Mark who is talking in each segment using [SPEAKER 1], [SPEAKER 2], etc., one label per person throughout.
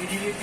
[SPEAKER 1] DDP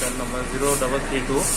[SPEAKER 1] 0332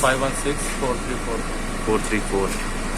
[SPEAKER 1] 516 434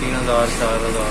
[SPEAKER 1] 3000 4000